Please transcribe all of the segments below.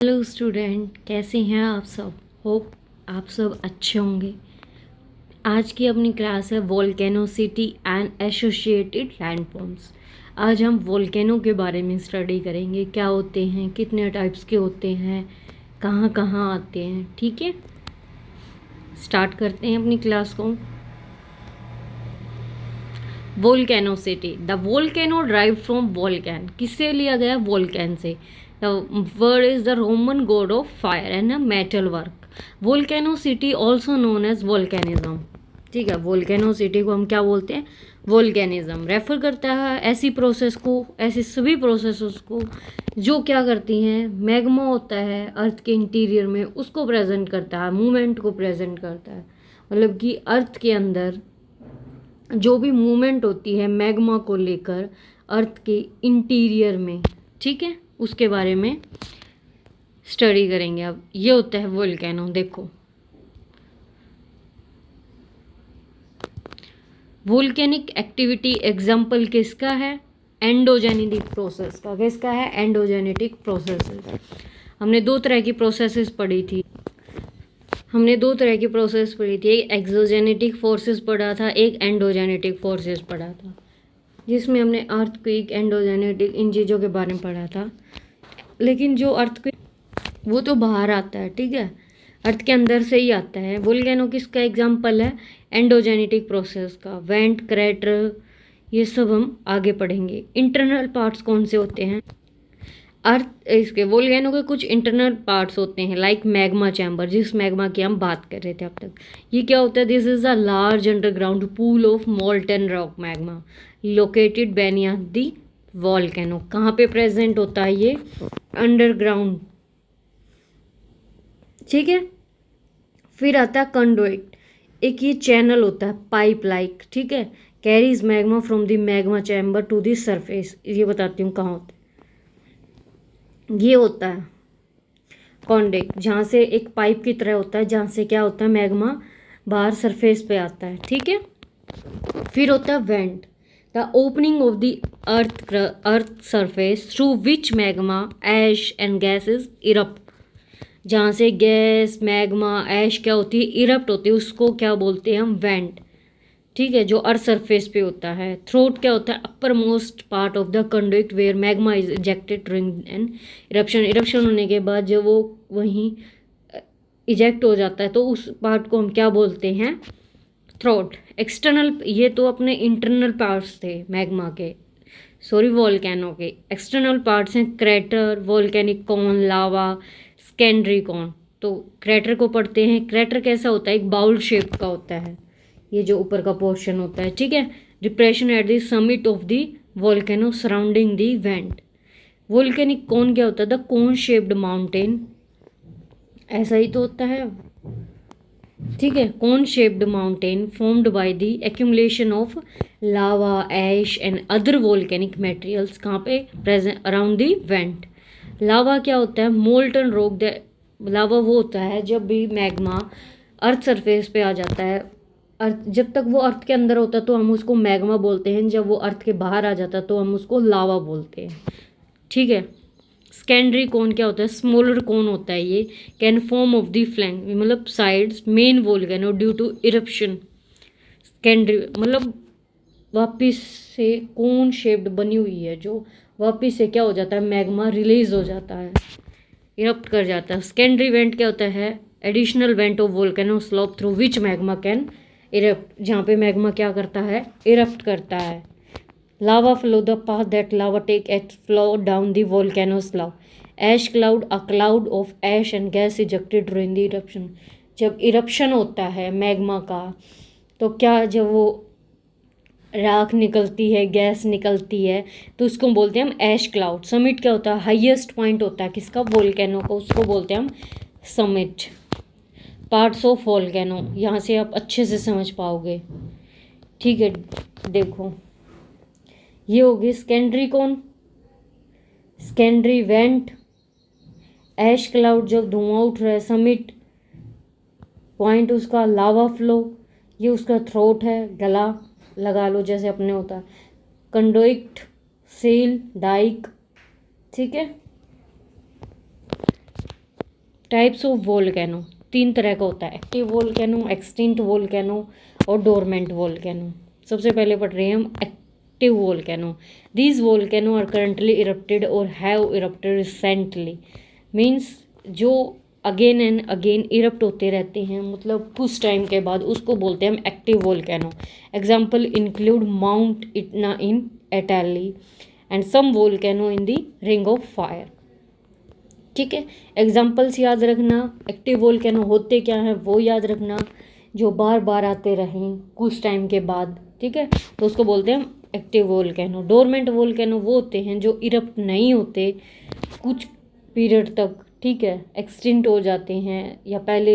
Hello student, कैसे हैं आप सब। होप आप सब अच्छे होंगे। आज की अपनी क्लास है वोल्केनोसिटी एंड एसोसिएटेड लैंडफॉर्म्स। आज हम वोल्केनो के बारे में स्टडी करेंगे, क्या होते हैं, कितने टाइप्स के होते हैं, कहाँ कहाँ आते हैं। ठीक है, स्टार्ट करते हैं अपनी क्लास को। Volcanicity, the volcano drive from Vulcan, किससे लिया गया? वोल्कैन से। The word is the Roman god of fire and metal work. Volcanicity also known as volcanism. ठीक है, वोल्केनोसिटी को हम क्या बोलते हैं? वोल्केनिज्म। रेफर करता है ऐसी प्रोसेस को, ऐसी सभी प्रोसेस को जो क्या करती हैं, मैग्मा होता है अर्थ के इंटीरियर में, उसको प्रेजेंट करता है, मूवमेंट को प्रेजेंट करता है। मतलब कि अर्थ के अंदर जो भी मूवमेंट होती है मैग्मा को लेकर अर्थ के इंटीरियर में, ठीक है, उसके बारे में स्टडी करेंगे। अब ये होता है वोल्केनो। देखो, वोल्केनिक एक्टिविटी एग्जाम्पल किसका है? एंडोजेनेटिक प्रोसेस का। किसका है? Endogenetic process. हमने दो तरह की प्रोसेसेस पढ़ी थी। एक एक्सोजेनेटिक फोर्सेस पढ़ा था, एक एंडोजेनेटिक फोर्सेस पढ़ा था, जिसमें हमने अर्थक्वेक, एंडोजेनेटिक, इन चीज़ों के बारे में पढ़ा था। लेकिन जो अर्थक्वेक वो तो बाहर आता है, ठीक है, अर्थ के अंदर से ही आता है। वोल्केनो किसका एग्जाम्पल है? एंडोजेनेटिक प्रोसेस का। वेंट, क्रेटर, ये सब हम आगे पढ़ेंगे। इंटरनल पार्ट्स कौन से होते हैं? अर्थ इसके वोल्केनो के कुछ इंटरनल पार्ट्स होते हैं, लाइक मैग्मा चैम्बर, जिस मैग्मा की हम बात कर रहे थे अब तक। ये क्या होता है? This is a large underground pool of molten rock magma located beneath the volcano. कहाँ पे प्रेजेंट होता है ये? अंडरग्राउंड। ठीक है, फिर आता है कंडोइट। एक ये चैनल होता है पाइप लाइक, ठीक है, carries magma from the magma chamber to the surface. ये बताती हूँ कहाँ होता है। ये होता है कॉन्डेक्ट, जहाँ से एक पाइप की तरह होता है, जहाँ से क्या होता है, मैग्मा बाहर सरफेस पे आता है। ठीक है, फिर होता है vent, the opening of the earth surface through which magma, ash and gases erupt. जहाँ से गैस, मैग्मा, ऐश क्या होती है? इरप्ट होती है, उसको क्या बोलते हैं हम? वेंट। ठीक है, जो अर्थ सरफेस पे होता है। थ्रोट क्या होता है? Upper most part of the conduit where magma is ejected during an eruption. Eruption होने के बाद जब वो वहीं इजेक्ट हो जाता है तो उस पार्ट को हम क्या बोलते हैं? थ्रोट। एक्सटर्नल, ये तो अपने इंटरनल पार्ट्स थे मैग्मा के, सॉरी वोल्केनो के। एक्सटर्नल पार्ट्स हैं क्रेटर, वोल्केनिक कॉन, लावा, सेकेंडरी कॉन। तो क्रेटर को पढ़ते हैं। क्रेटर कैसा होता है? एक बाउल शेप का होता है, ये जो ऊपर का पोर्शन होता है, ठीक है। Depression at the summit of the volcano surrounding the vent. Volcanic cone क्या होता है? द कोन शेप्ड माउंटेन, ऐसा ही तो होता है, ठीक है। Cone shaped mountain formed by the accumulation of lava, ash and other volcanic materials. कहाँ पे? Present around the vent. Lava क्या होता है? Molten rock. लावा वो होता है जब भी मैग्मा अर्थ सरफेस पे आ जाता है। अर्थ जब तक वो अर्थ के अंदर होता है तो हम उसको मैग्मा बोलते हैं, जब वो अर्थ के बाहर आ जाता है तो हम उसको लावा बोलते हैं, ठीक है। सेकेंडरी कोन क्या होता है? स्मॉलर कोन होता है ये। Can form of the flank, मतलब sides main volcano due to eruption. Secondary मतलब वापिस से कोन शेप्ड बनी हुई है, जो वापिस से क्या हो जाता है? मैग्मा रिलीज हो जाता है, इरप्ट कर जाता है। सेकेंडरी वेंट क्या होता है? Additional went of volcano slope through which magma can erupt, जहाँ पे मैग्मा क्या करता है? इरप्ट करता है। Lava flow, the path that lava take at flow down the volcano's lava. Ash cloud, a cloud of ash and gas ejected during the eruption. जब eruption होता है मैग्मा का तो क्या, जब वो राख निकलती है, गैस निकलती है, तो उसको बोलते हैं हम ऐश क्लाउड। समिट क्या होता है? हाईएस्ट पॉइंट होता है किसका? वोल्केनो को, उसको बोलते हैं हम समिट। पार्ट्स ऑफ वोल्केनो, यहाँ से आप अच्छे से समझ पाओगे, ठीक है। देखो, ये होगी सेकेंडरी कौन, सेकेंडरी वेंट, ऐश क्लाउड जब धुआं उठ रहा है, समिट पॉइंट उसका, लावा फ्लो ये उसका थ्रोट है, गला लगा लो जैसे अपने होता है, कंडोइक्ट, सेल, डाइक, ठीक है। टाइप्स ऑफ वोल्केनो, 3 तरह का होता है, एक्टिव वोल्केनो, एक्सटिंक्ट वोल्केनो और डोरमेंट वोल्केनो। सबसे पहले पढ़ रहे हैं हम active volcano. These volcano are currently erupted और हैव इरप्टेड रिसेंटली, मीन्स जो अगेन एंड अगेन इरप्ट होते रहते हैं, मतलब कुछ टाइम के बाद, उसको बोलते हैं हम active volcano. Example include Mount Etna in Italy and some volcano in the ring of fire. ठीक है, एग्जाम्पल्स याद रखना, एक्टिव वोल्केनो होते क्या हैं वो याद रखना, जो बार बार आते रहें कुछ टाइम के बाद। ठीक है, तो उसको बोलते हैं हम एक्टिव वोल्केनो। डोरमेंट वोल्केनो वो होते हैं जो इरप्ट नहीं होते कुछ पीरियड तक, ठीक है, एक्सटिंक्ट हो जाते हैं या पहले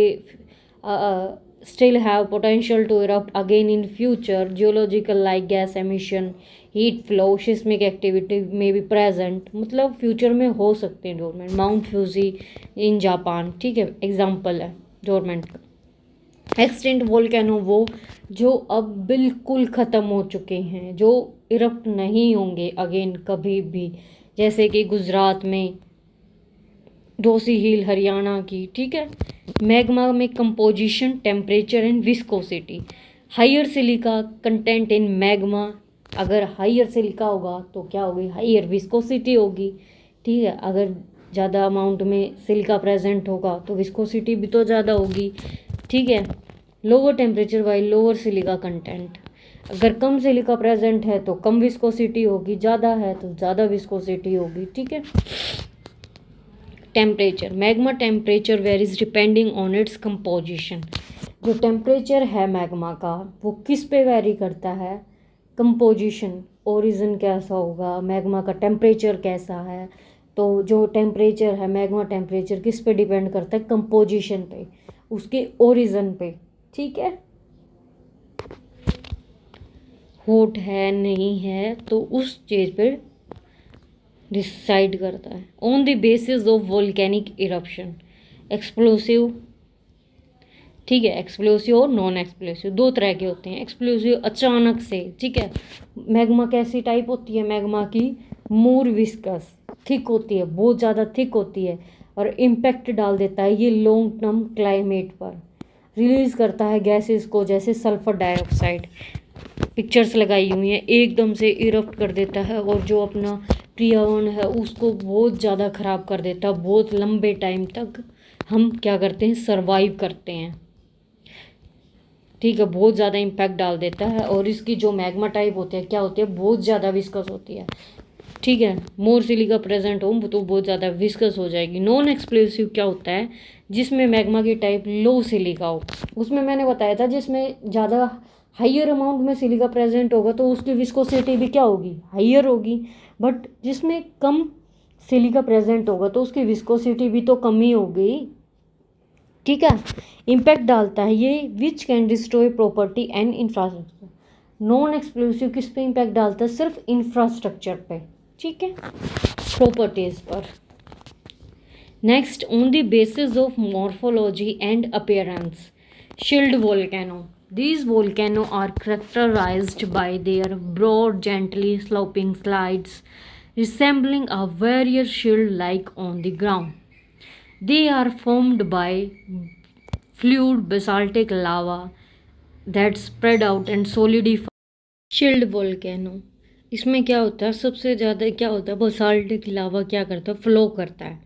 still have potential to erupt again in future, geological like gas emission, heat flow, seismic activity में बी प्रेजेंट, मतलब फ्यूचर में हो सकते हैं dormant. Mount Fuji in Japan, ठीक है, एग्जाम्पल है डोरमेंट का। एक्सटिंक्ट वोल्केनो वो जो अब बिल्कुल ख़त्म हो चुके हैं, जो इरप्ट नहीं होंगे अगेन कभी भी, जैसे कि गुजरात में डोसी हिल हरियाणा की। ठीक है, मैग्मा में composition, temperature and viscosity. Higher silica content in magma, अगर हायर सिलिका होगा तो क्या होगी, हायर विस्कोसिटी होगी। ठीक है, अगर ज़्यादा अमाउंट में सिलिका प्रेजेंट होगा तो विस्कोसिटी भी तो ज़्यादा होगी। ठीक है, lower temperature while lower silica content, अगर कम सिलिका प्रेजेंट है तो कम विस्कोसिटी होगी, ज़्यादा है तो ज़्यादा विस्कोसिटी होगी। ठीक है, temperature, magma temperature varies depending on its composition. जो टेम्परेचर है मैग्मा का वो किस पे वेरी करता है, कंपोजिशन, ओरिजिन कैसा होगा, मैग्मा का टेम्परेचर कैसा है। तो जो टेम्परेचर है मैग्मा टेम्परेचर किस पे डिपेंड करता है, कंपोजिशन पे, उसके ओरिजिन पे। ठीक है, हॉट है नहीं है तो उस चीज़ पे डिसाइड करता है। On the basis of volcanic eruption, explosive, ठीक है, एक्सप्लोसिव और नॉन एक्सप्लोसिव दो तरह के होते हैं। एक्सप्लोसिव अचानक से, ठीक है, मैग्मा कैसी टाइप होती है, मैग्मा की मोर विस्कस, थिक होती है, बहुत ज़्यादा थिक होती है और इम्पैक्ट डाल देता है ये लॉन्ग टर्म क्लाइमेट पर, रिलीज़ करता है गैसेस को, जैसे सल्फर डाइऑक्साइड, पिक्चर्स लगाई हुई हैं, एकदम से इरप्ट कर देता है और जो अपना पर्यावरण है उसको बहुत ज़्यादा ख़राब कर देता है। बहुत लंबे टाइम तक हम क्या करते हैं, सर्वाइव करते हैं। ठीक है, बहुत ज़्यादा इम्पैक्ट डाल देता है और इसकी जो मैग्मा टाइप होती है क्या होती है, बहुत ज़्यादा विस्कस होती है। ठीक है, मोर सिलिका प्रेजेंट हो तो बहुत ज़्यादा विस्कस हो जाएगी। नॉन एक्सप्लोसिव क्या होता है, जिसमें मैग्मा की टाइप लो सिलिका हो, उसमें मैंने बताया था जिसमें ज़्यादा हाइयर अमाउंट में सिलिका प्रेजेंट होगा तो उसकी विस्कोसिटी भी क्या होगी, हाइयर होगी। बट जिसमें कम सिलिका प्रेजेंट होगा तो उसकी विस्कोसिटी भी तो कम ही होगी। ठीक है, इम्पैक्ट डालता है ये which can destroy property and infrastructure. Non explosive किस पे इम्पैक्ट डालता है, सिर्फ इंफ्रास्ट्रक्चर पे, ठीक है, प्रॉपर्टीज पर। Next, on the basis of morphology and appearance, shield volcano. These volcanoes are characterized by their broad, gently sloping slides, resembling a warrior shield like on the ground. They are formed by fluid basaltic lava that spread out and solidify. Shield volcano, इसमें क्या होता है, सबसे ज़्यादा क्या होता है, basaltic lava क्या करता है, फ्लो करता है।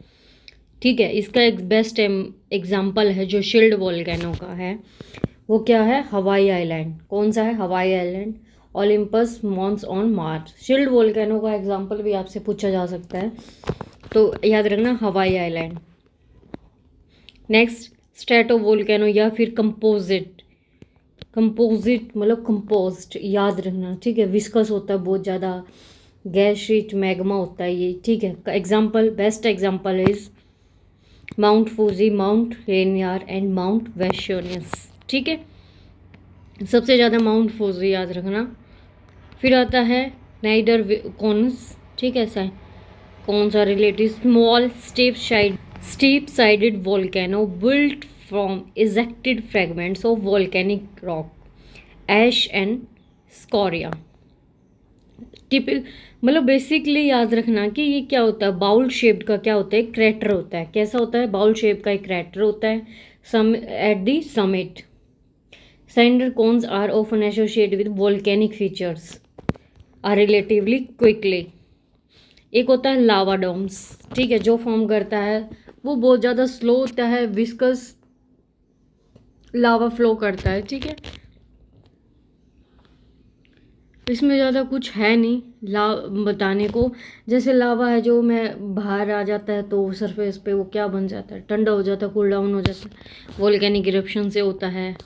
ठीक है, इसका एक बेस्ट एग्जाम्पल है जो शील्ड वोल्केनो का है, वो क्या है, हवाई आइलैंड। कौन सा है, Hawaii island, Olympus Mons on Mars. Shield volcano का एग्जाम्पल भी आपसे पूछा जा सकता है, तो याद रखना Hawaii island. Next, strato volcano या फिर कंपोजिट, कंपोजिट मतलब कंपोस्ट, याद रखना। ठीक है, विस्कस होता है बहुत ज़्यादा, गैस रिच मैग्मा होता है ये। ठीक है, example, best example is Mount Fuji, Mount Rainier and Mount वेशोनियस। ठीक है, सबसे ज़्यादा माउंट फूजी याद रखना। फिर आता है नाइडर कॉन्स, ठीक है, कौन सा relative, small steep sided volcano built from ejected fragments of volcanic rock, ash and scoria. मतलब बेसिकली याद रखना कि ये क्या होता है, बाउल शेप्ड का क्या होता है, क्रैटर होता है। कैसा होता है, बाउल शेप का एक क्रैटर होता है some at the summit. Cinder cones are often associated with volcanic features are relatively quickly। एक होता है लावा डोम्स, ठीक है, जो फॉर्म करता है वो बहुत ज़्यादा स्लो होता है, विस्कस लावा फ्लो करता है, ठीक है। इसमें ज़्यादा कुछ है नहीं बताने को। जैसे लावा है जो मैं बाहर आ जाता है तो सरफेस पे वो क्या बन जाता है, ठंडा हो जाता है, कूल डाउन हो जाता है, वोल्केनिक इरप्शन से होता है।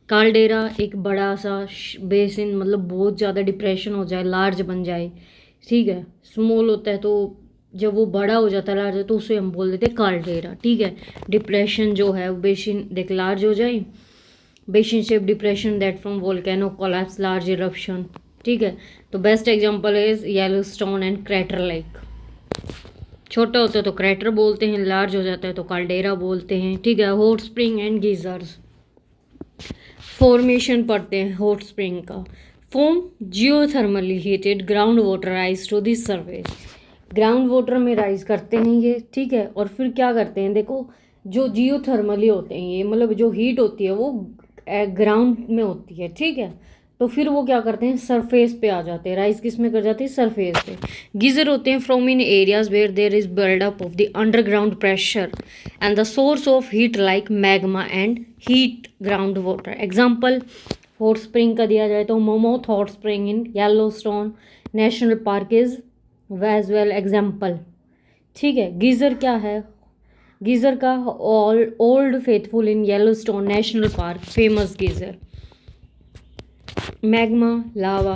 काल्डेरा एक बड़ा सा बेसिन, मतलब बहुत ज़्यादा डिप्रेशन हो जाए, लार्ज बन जाए, ठीक है। स्मॉल होता है तो जब वो बड़ा हो जाता है, लार्ज, तो उसे हम बोल देते हैं काल्डेरा, ठीक है। डिप्रेशन जो है वो बेसिन देख लार्ज हो जाए, basin shape depression that from volcano collapse large eruption, ठीक है। तो best example is Yellowstone and Crater Lake. छोटा होता है तो क्रैटर बोलते हैं, लार्ज हो जाता है तो काल्डेरा बोलते हैं, ठीक है। Hot spring and geysers, formation पढ़ते हैं हॉट स्प्रिंग का। Form geothermally heated ground water rise to this surface, ground water में राइज करते हैं ये, ठीक है। और फिर क्या करते हैं, देखो जो जियोथर्मली होते हैं ये, मतलब जो हीट होती है वो ग्राउंड में होती है, ठीक है। तो फिर वो क्या करते हैं, सरफेस पे आ जाते हैं, राइज किस में कर जाते हैं, सरफेस पे। गीजर होते हैं from in areas where there is buildup of the underground pressure and the source of heat like magma and heat ground water. Example hot spring का दिया जाए तो Mammoth hot spring in Yellowstone National Park is as well example, ठीक है। Geyser क्या है, geyser का Old Faithful in Yellowstone National Park famous geyser. Magma lava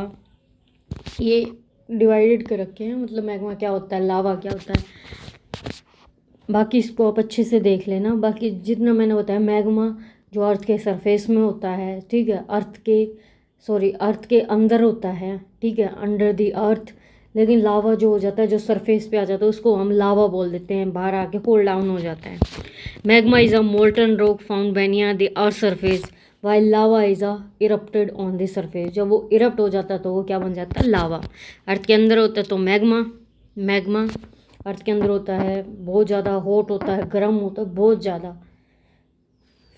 ये डिवाइडेड कर रखे हैं, मतलब मैग्मा क्या होता है, लावा क्या होता है, बाकी इसको आप अच्छे से देख लेना। बाकी जितना मैंने बताया, मैग्मा जो अर्थ के सरफेस में होता है, ठीक है, अर्थ के अंदर होता है, ठीक है, अंडर द अर्थ। लेकिन लावा जो हो जाता है, जो सरफेस पे आ जाता है, उसको हम लावा बोल देते हैं, बाहर आके कूल डाउन हो जाता है। Magma is a molten rock found beneath the earth surface while lava is a erupted on the surface. जब वो इरप्ट हो जाता है तो वो क्या बन जाता है, लावा। अर्थ के अंदर होता है तो मैग्मा अर्थ के अंदर होता है, बहुत ज़्यादा हॉट होता है, गर्म होता है बहुत ज़्यादा,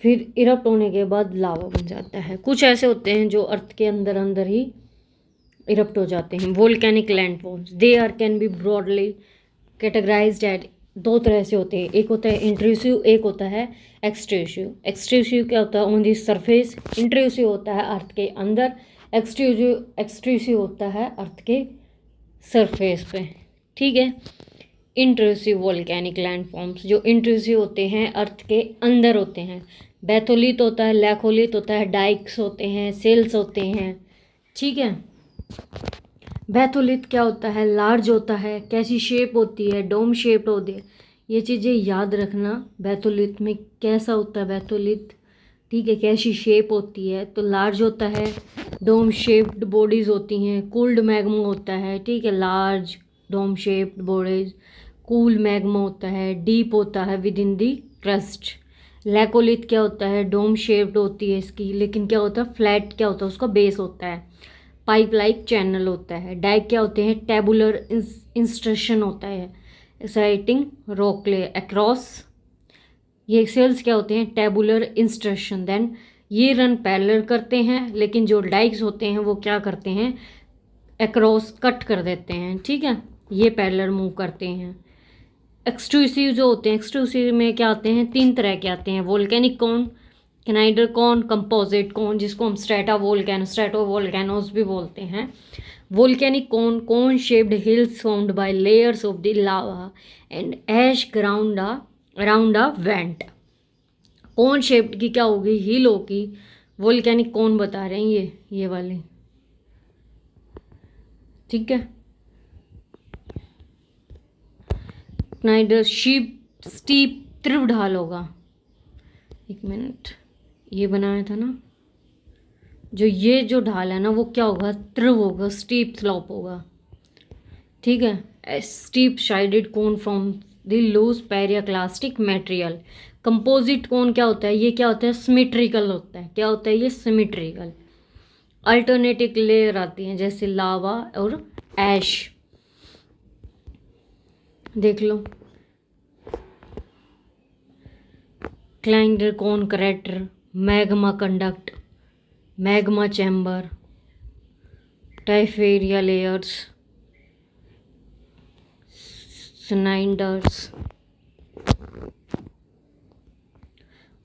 फिर इरप्ट होने के बाद लावा बन जाता है। कुछ ऐसे होते हैं जो अर्थ के अंदर अंदर ही इरप्ट हो जाते हैं। Volcanic landforms they are can be broadly categorized at, दो तरह से होते हैं, एक होता है इंट्रूसिव, एक होता है एक्सट्रूसिव। एक्सट्रूसिव क्या होता है, ऑन दी सरफेस। इंट्रूसिव होता है अर्थ के अंदर, एक्सट्रूसिव होता है अर्थ के सरफेस पे, ठीक है। इंट्रूसिव वोल्केनिक लैंडफॉर्म्स जो इंट्रूसिव होते हैं अर्थ के अंदर होते हैं। बैथोलिथ होता है, लैकोलिथ होता है, डाइक्स होते हैं, सेल्स होते हैं, ठीक है। बैथोलिथ क्या होता है, लार्ज होता है, कैसी शेप होती है, डोम शेप्ड होती है, ये चीज़ें याद रखना। बैथोलिथ में कैसा होता है बैथोलिथ, ठीक है, कैसी शेप होती है, तो लार्ज होता है, डोम शेप्ड बॉडीज़ होती हैं। कूल्ड मैग्मा होता है, ठीक है, large dome shaped bodies. Cool magma होता है, डीप होता है within the crust. Laccolith क्या होता है, डोम शेप्ड होती है इसकी, लेकिन क्या होता है, फ्लैट क्या होता है, उसका बेस होता है। पाइप लाइक चैनल होता है। डाइक क्या होते हैं, टेबुलर इंस्ट्रक्शन होता है, एक्साइटिंग रॉकले अक्रॉस। ये सेल्स क्या होते हैं, टेबुलर इंस्ट्रक्शन। देन ये रन पैरेलल करते हैं, लेकिन जो डाइक्स होते हैं वो क्या करते हैं, अक्रॉस कट कर देते हैं, ठीक है, ये पैरेलल मूव करते हैं। एक्सट्रूसिव जो होते हैं, एक्सट्रूसिव में क्या आते हैं, तीन तरह के आते हैं, वोल्केनिक कौन, कैनाइडर कौन, कंपोजिट कौन, जिसको हम स्ट्रेटोवोल्केनोस भी बोलते हैं। Volcanic cone shaped hills formed by layers of the lava and ash ground around a vent. Cone shaped की क्या होगी, हिल होगी, वोल्केनिक कौन बता रहे हैं ये वाली, ठीक है। कैनाइडर स्टीप त्रिव ढाल होगा, एक मिनट, ये बनाया था ना, ये जो ढाल है ना वो क्या होगा, त्रिव होगा, स्टीप स्लॉप होगा, ठीक है। Steep sided cone from the loose pyroclastic material. Composite cone क्या होता है, ये क्या होता है, सिमेट्रिकल होता है, क्या होता है ये, सिमेट्रिकल। अल्टरनेटिव लेयर आती हैं जैसे लावा और ऐश, देख लो। Cinder cone crater, magma conduct, magma chamber, tephra layers, cinders.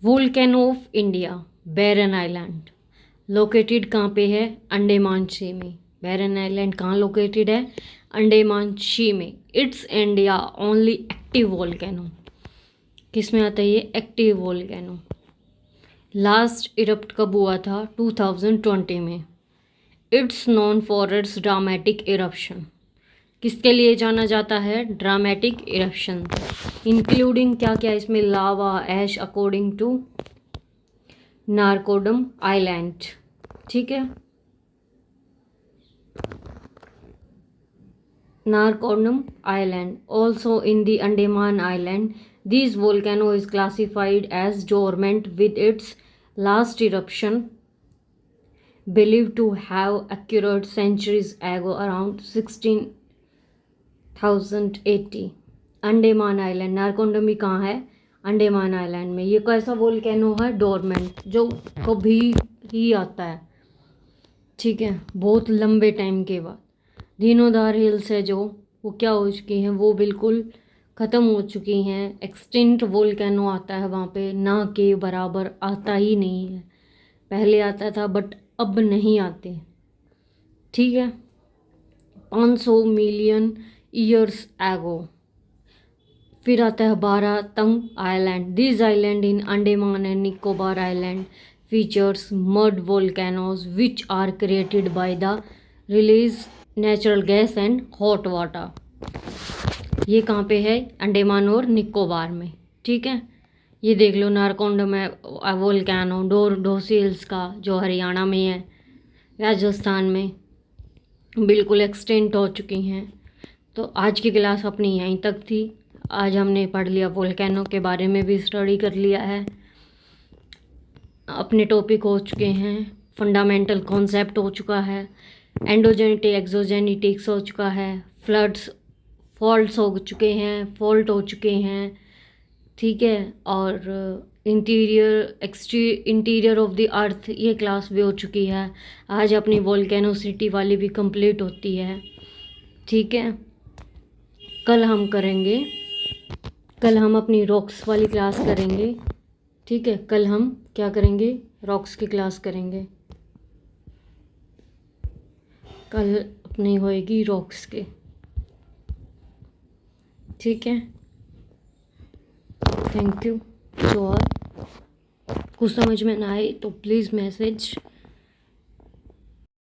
Volcano of India, Barren Island, located कहाँ पे है, अंडमान सी में। बैरन आइलैंड कहाँ लोकेटेड है, अंडमान सी में। It's India only active volcano, किस में आता है ये, एक्टिव वोल्केनो। लास्ट इरप्ट कब हुआ था, 2020 में। It's known for its dramatic eruption, किसके लिए जाना जाता है, ड्रामेटिक इरप्शन, इंक्लूडिंग क्या क्या इसमें, lava, ash, according to Narcondam Island. ठीक है, Narcondam Island also in the Andaman Island. This volcano is classified as dormant with its last eruption believed to have occurred centuries ago around 16,080। Andaman island, Narcondam भी कहाँ है, Andaman island में। ये कैसा वोल्केनो है, डोरमेंट, जो कभी ही आता है। ठीक है, बहुत लंबे टाइम के बाद। धीनोधार हिल्स है जो, वो क्या हो चुकी हैं, वो बिल्कुल ख़त्म हो चुकी हैं। एक्सटिंक्ट वोल्केनो आता है वहाँ पे, ना के बराबर आता ही नहीं है। पहले आता था बट अब नहीं आते। ठीक है, 500 मिलियन ईयर्स एगो। फिर आता है Baratang Island. This island in Andaman and Nicobar Island features mud volcanoes which are created by the release natural gas and hot water. ये कहाँ पे है, अंडमान और निकोबार में। ठीक है, ये देख लो नारकोंडम है वोल्केनो, डोरसी हिल्स का, जो हरियाणा में है, राजस्थान में, बिल्कुल एक्सटेंट हो चुकी हैं। तो आज की क्लास अपनी यहीं तक थी। आज हमने पढ़ लिया वोल्केनो के बारे में भी स्टडी कर लिया है, अपने टॉपिक हो चुके हैं, फंडामेंटल कॉन्सेप्ट हो चुका है, एंडोजेनेटिक एक्सोजेनेटिक्स हो चुका है, फ्लड्स फॉल्ट्स हो चुके हैं, फॉल्ट हो चुके हैं। ठीक है, और इंटीरियर ऑफ द अर्थ ये क्लास भी हो चुकी है। आज अपनी वोल्केनोसिटी वाली भी कंप्लीट होती है। ठीक है, कल हम अपनी रॉक्स वाली क्लास करेंगे। ठीक है, कल हम क्या करेंगे, रॉक्स की क्लास करेंगे। कल अपनी होएगी रॉक्स के। ठीक है, थैंक यू। तो और कुछ समझ में ना आए तो प्लीज़ मैसेज